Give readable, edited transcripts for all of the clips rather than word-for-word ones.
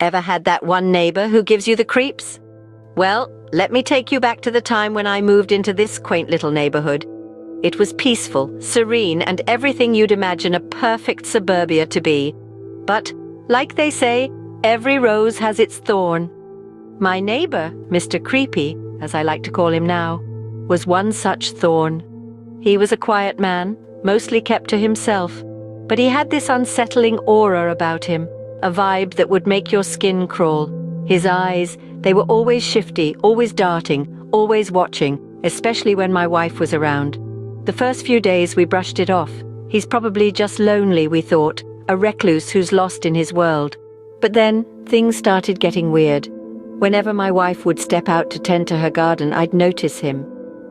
Ever had that one neighbor who gives you the creeps? Well, let me take you back to the time when I moved into this quaint little neighborhood. It was peaceful, serene, and everything you'd imagine a perfect suburbia to be. But, like they say, every rose has its thorn. My neighbor, Mr. Creepy, as I like to call him now, was one such thorn. He was a quiet man, mostly kept to himself, but he had this unsettling aura about him, a vibe that would make your skin crawl. His eyes, they were always shifty, always darting, always watching, especially when my wife was around. The first few days we brushed it off. He's probably just lonely, we thought, a recluse who's lost in his world. But then, things started getting weird. Whenever my wife would step out to tend to her garden, I'd notice him.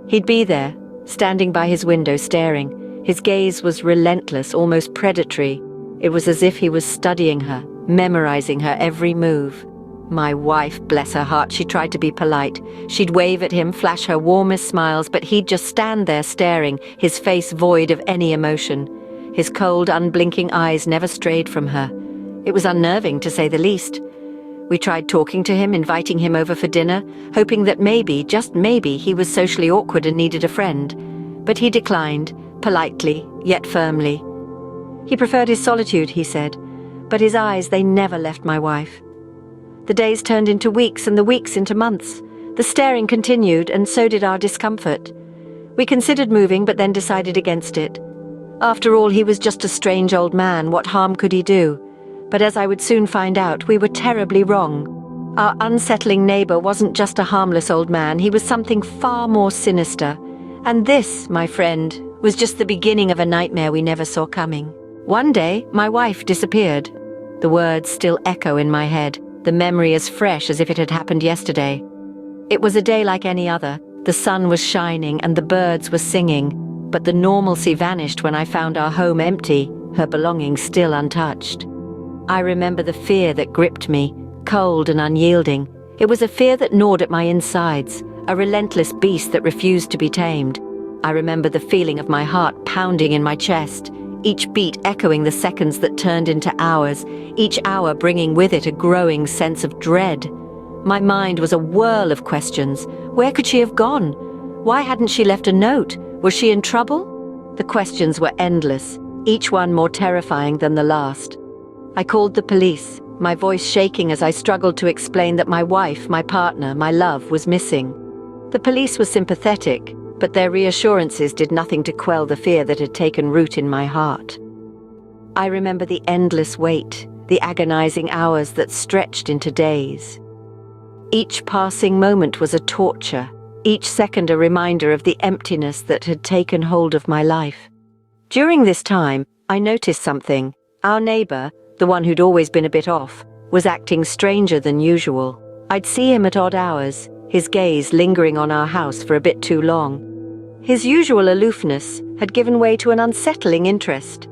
He'd be there, standing by his window staring. His gaze was relentless, almost predatory. It was as if he was studying her, memorizing her every move. My wife, bless her heart, she tried to be polite. She'd wave at him, flash her warmest smiles, but he'd just stand there staring, his face void of any emotion. His cold, unblinking eyes never strayed from her. It was unnerving, to say the least. We tried talking to him, inviting him over for dinner, hoping that maybe, just maybe, he was socially awkward and needed a friend. But he declined, politely, yet firmly. He preferred his solitude, he said, but his eyes, they never left my wife. The days turned into weeks and the weeks into months. The staring continued, and so did our discomfort. We considered moving, but then decided against it. After all, he was just a strange old man. What harm could he do? But as I would soon find out, we were terribly wrong. Our unsettling neighbor wasn't just a harmless old man, he was something far more sinister. And this, my friend, was just the beginning of a nightmare we never saw coming. One day, my wife disappeared. The words still echo in my head, the memory as fresh as if it had happened yesterday. It was a day like any other. The sun was shining and the birds were singing, but the normalcy vanished when I found our home empty, her belongings still untouched. I remember the fear that gripped me, cold and unyielding. It was a fear that gnawed at my insides, a relentless beast that refused to be tamed. I remember the feeling of my heart pounding in my chest, each beat echoing the seconds that turned into hours, each hour bringing with it a growing sense of dread. My mind was a whirl of questions. Where could she have gone? Why hadn't she left a note? Was she in trouble? The questions were endless, each one more terrifying than the last. I called the police, my voice shaking as I struggled to explain that my wife, my partner, my love was missing. The police were sympathetic, but their reassurances did nothing to quell the fear that had taken root in my heart. I remember the endless wait, the agonizing hours that stretched into days. Each passing moment was a torture, each second a reminder of the emptiness that had taken hold of my life. During this time, I noticed something. Our neighbor, the one who'd always been a bit off, was acting stranger than usual. I'd see him at odd hours, his gaze lingering on our house for a bit too long. His usual aloofness had given way to an unsettling interest.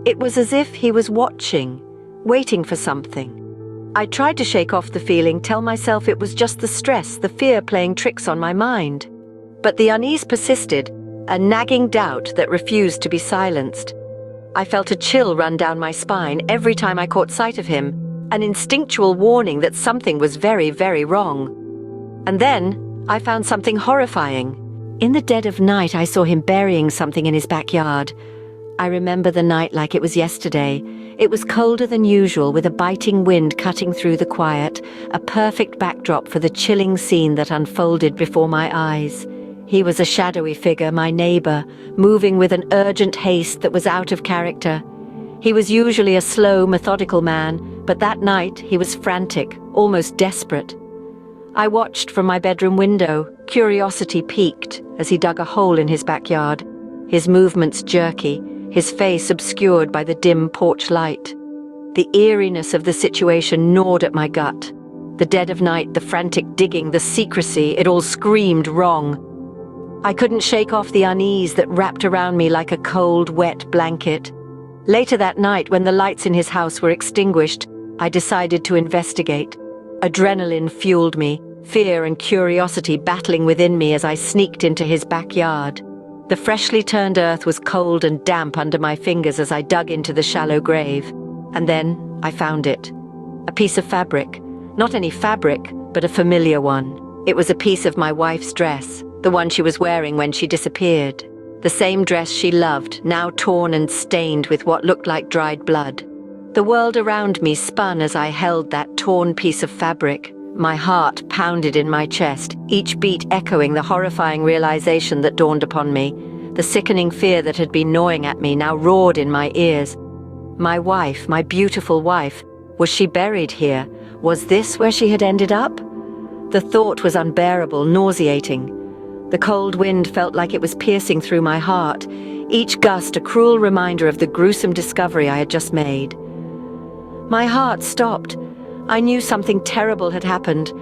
It was as if he was watching, waiting for something. I tried to shake off the feeling, tell myself it was just the stress, the fear playing tricks on my mind. But the unease persisted, a nagging doubt that refused to be silenced. I felt a chill run down my spine every time I caught sight of him, an instinctual warning that something was very, very wrong. And then I found something horrifying. In the dead of night, I saw him burying something in his backyard. I remember the night like it was yesterday. It was colder than usual, with a biting wind cutting through the quiet, a perfect backdrop for the chilling scene that unfolded before my eyes. He was a shadowy figure, my neighbor, moving with an urgent haste that was out of character. He was usually a slow, methodical man, but that night he was frantic, almost desperate. I watched from my bedroom window, curiosity piqued, as he dug a hole in his backyard, his movements jerky, his face obscured by the dim porch light. The eeriness of the situation gnawed at my gut. The dead of night, the frantic digging, the secrecy, it all screamed wrong. I couldn't shake off the unease that wrapped around me like a cold, wet blanket. Later that night, when the lights in his house were extinguished, I decided to investigate. Adrenaline fueled me, fear and curiosity battling within me as I sneaked into his backyard. The freshly turned earth was cold and damp under my fingers as I dug into the shallow grave. And then I found it. A piece of fabric, Not any fabric, but a familiar one. It was a piece of my wife's dress, the one she was wearing when she disappeared. The same dress she loved, now torn and stained with what looked like dried blood. The world around me spun as I held that torn piece of fabric. My heart pounded in my chest, each beat echoing the horrifying realization that dawned upon me. The sickening fear that had been gnawing at me now roared in my ears. My wife, my beautiful wife, was she buried here? Was this where she had ended up? The thought was unbearable, nauseating. The cold wind felt like it was piercing through my heart, each gust a cruel reminder of the gruesome discovery I had just made. My heart stopped. I knew something terrible had happened.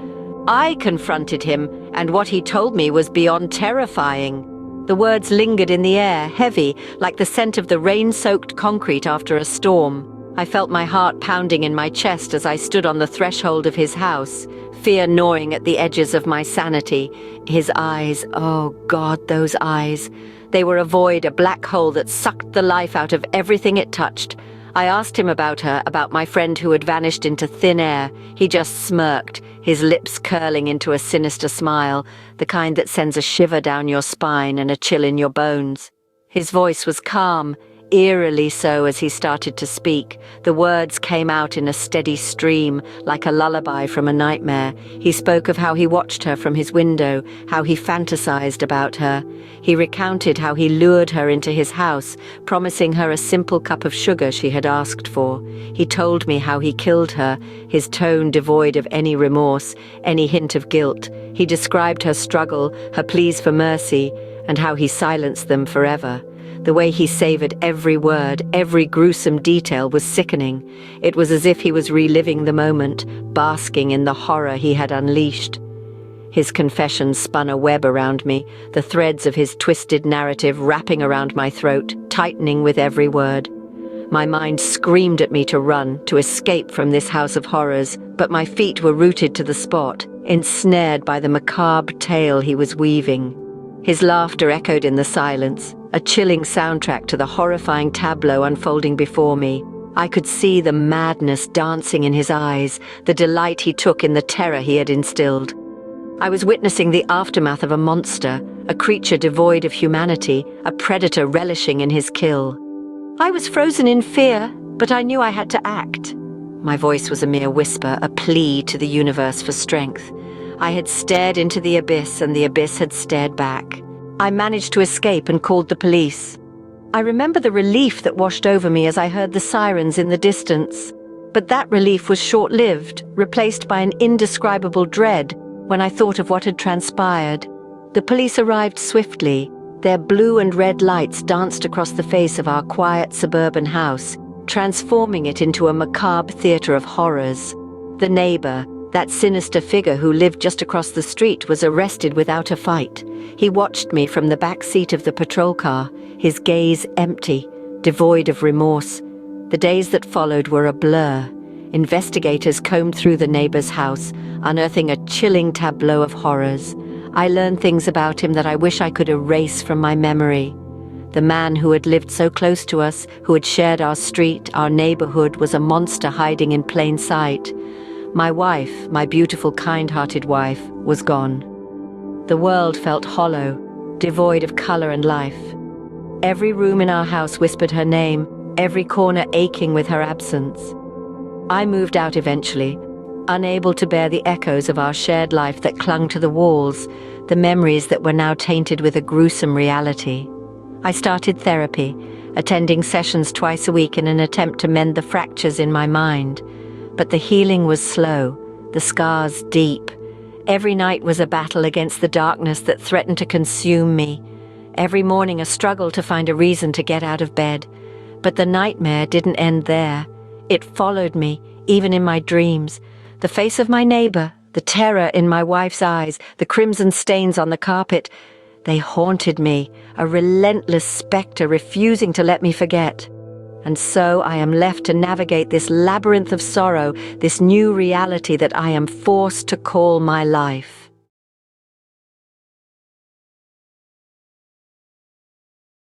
I confronted him, and what he told me was beyond terrifying. The words lingered in the air, heavy, like the scent of the rain-soaked concrete after a storm. I felt my heart pounding in my chest as I stood on the threshold of his house, fear gnawing at the edges of my sanity. His eyes, oh God, those eyes. They were a void, a black hole that sucked the life out of everything it touched. I asked him about her, about my friend who had vanished into thin air. He just smirked, his lips curling into a sinister smile, the kind that sends a shiver down your spine and a chill in your bones. His voice was calm, eerily so as he started to speak. The words came out in a steady stream, like a lullaby from a nightmare. He spoke of how he watched her from his window, how he fantasized about her. He recounted how he lured her into his house, promising her a simple cup of sugar she had asked for. He told me how he killed her, his tone devoid of any remorse, any hint of guilt. He described her struggle, her pleas for mercy, and how he silenced them forever. The way he savored every word, every gruesome detail was sickening. It was as if he was reliving the moment, basking in the horror he had unleashed. His confession spun a web around me, the threads of his twisted narrative wrapping around my throat, tightening with every word. My mind screamed at me to run, to escape from this house of horrors, but my feet were rooted to the spot, ensnared by the macabre tale he was weaving. His laughter echoed in the silence, a chilling soundtrack to the horrifying tableau unfolding before me. I could see the madness dancing in his eyes, the delight he took in the terror he had instilled. I was witnessing the aftermath of a monster, a creature devoid of humanity, a predator relishing in his kill. I was frozen in fear, but I knew I had to act. My voice was a mere whisper, a plea to the universe for strength. I had stared into the abyss, and the abyss had stared back. I managed to escape and called the police. I remember the relief that washed over me as I heard the sirens in the distance. But that relief was short-lived, replaced by an indescribable dread when I thought of what had transpired. The police arrived swiftly. Their blue and red lights danced across the face of our quiet suburban house, transforming it into a macabre theater of horrors. The neighbor, that sinister figure who lived just across the street, was arrested without a fight. He watched me from the back seat of the patrol car, his gaze empty, devoid of remorse. The days that followed were a blur. Investigators combed through the neighbor's house, unearthing a chilling tableau of horrors. I learned things about him that I wish I could erase from my memory. The man who had lived so close to us, who had shared our street, our neighborhood, was a monster hiding in plain sight. My wife, my beautiful, kind-hearted wife, was gone. The world felt hollow, devoid of color and life. Every room in our house whispered her name, every corner aching with her absence. I moved out eventually, unable to bear the echoes of our shared life that clung to the walls, the memories that were now tainted with a gruesome reality. I started therapy, attending sessions twice a week in an attempt to mend the fractures in my mind. But the healing was slow, the scars deep. Every night was a battle against the darkness that threatened to consume me. Every morning a struggle to find a reason to get out of bed. But the nightmare didn't end there. It followed me, even in my dreams. The face of my neighbor, the terror in my wife's eyes, the crimson stains on the carpet, they haunted me, a relentless specter refusing to let me forget. And so I am left to navigate this labyrinth of sorrow, this new reality that I am forced to call my life.